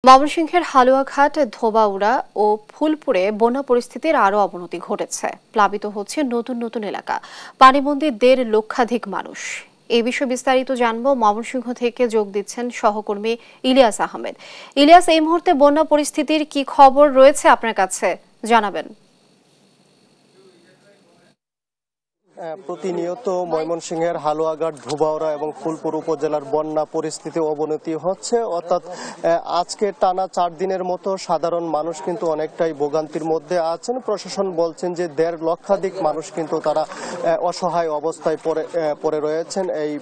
ময়মনসিংহের হালুয়াঘাট, ধোবাউড়া ও ফুলপুরে বন্যা পরিস্থিতির আরও অবনতি ঘটেছে। প্লাবিত হচ্ছে নতুন নতুন এলাকা, পানিবন্দী ১.৫ লক্ষাধিক মানুষ। এই বিষয়ে বিস্তারিত জানবো। ময়মনসিংহ থেকে যোগ দিচ্ছেন সহকর্মী ইলিয়াস আহমেদ। ইলিয়াস, এই মুহূর্তে বন্যা পরিস্থিতির কি খবর রয়েছে আপনার কাছে, জানাবেন। প্রতিনিয়ত ময়মনসিংহের হালুয়াঘাট, ধোবাউড়া এবং ফুলপুর উপজেলার বন্যা পরিস্থিতি অবনতি হচ্ছে। অর্থাৎ আজকে টানা ৪ দিনের মতো সাধারণ মানুষ কিন্তু অনেকটাই ভোগান্তির মধ্যে আছেন। প্রশাসন বলছেন যে ১.৫ লক্ষাধিক মানুষ কিন্তু তারা অসহায় অবস্থায় পড়ে রয়েছেন এই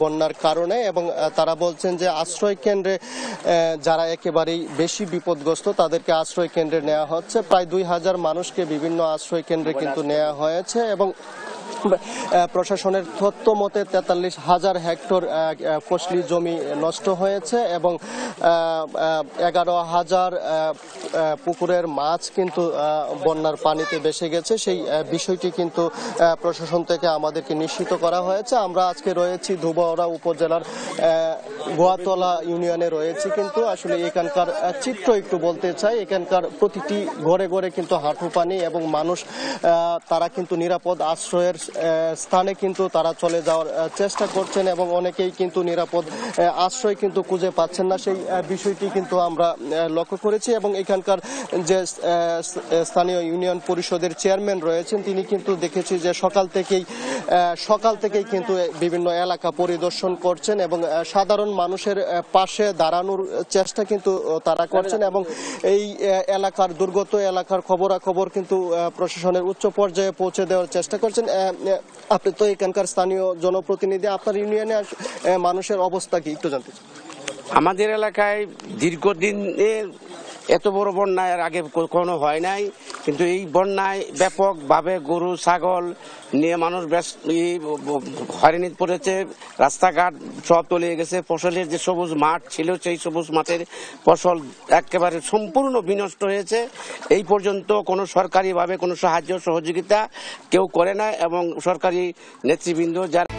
বন্যার কারণে, এবং তারা বলছেন যে আশ্রয় কেন্দ্রে যারা একেবারেই বেশি বিপদগ্রস্ত তাদেরকে আশ্রয় কেন্দ্রে নেওয়া হচ্ছে। প্রায় ২,০০০ মানুষকে বিভিন্ন আশ্রয় কেন্দ্রে কিন্তু নেওয়া হয়েছে এবং প্রশাসনের তথ্য মতে ৪৩,০০০ হেক্টর ফসলি জমি নষ্ট হয়েছে এবং ১১,০০০ পুকুরের মাছ কিন্তু বন্যার পানিতে ভেসে গেছে। সেই বিষয়টি কিন্তু প্রশাসন থেকে আমাদেরকে নিশ্চিত করা হয়েছে। আমরা আজকে রয়েছি ধোবাউড়া উপজেলার গোয়াতলা ইউনিয়নে রয়েছি, কিন্তু আসলে এখানকার চিত্র একটু বলতে চাই। এখানকার প্রতিটি ঘরে ঘরে কিন্তু হাঁটু পানি এবং মানুষ তারা কিন্তু নিরাপদ আশ্রয়ের স্থানে কিন্তু তারা চলে যাওয়ার চেষ্টা করছেন এবং অনেকেই কিন্তু নিরাপদ আশ্রয় কিন্তু খুঁজে পাচ্ছেন না। সেই বিষয়টি কিন্তু আমরা লক্ষ্য করেছি এবং এখানকার যে স্থানীয় ইউনিয়ন পরিষদের চেয়ারম্যান রয়েছেন তিনি কিন্তু দেখেছি যে সকাল থেকেই কিন্তু বিভিন্ন এলাকা পরিদর্শন করছেন এবং সাধারণ মানুষের পাশে দাঁড়ানোর চেষ্টা কিন্তু তারা করছেন এবং এই এলাকার দুর্গত এলাকার খবরাখবর কিন্তু প্রশাসনের উচ্চ পর্যায়ে পৌঁছে দেওয়ার চেষ্টা করছেন। আপনি তো এখানকার স্থানীয় জনপ্রতিনিধি, আপনার ইউনিয়নে মানুষের অবস্থা কি একটু জানতে চাই? আমাদের এলাকায় দীর্ঘদিনের এত বড় বন্যা এর আগে কখনো হয় নাই, কিন্তু এই বন্যায় ব্যাপকভাবে গরু ছাগল নিয়ে মানুষ হয়রানি পড়েছে। রাস্তাঘাট সব তলিয়ে গেছে। ফসলের যে সবুজ মাঠ ছিল সেই সবুজ মাঠের ফসল একেবারে সম্পূর্ণ বিনষ্ট হয়েছে। এই পর্যন্ত কোনো সরকারিভাবে কোনো সাহায্য সহযোগিতা কেউ করে না এবং সরকারি নেতৃবৃন্দ যারা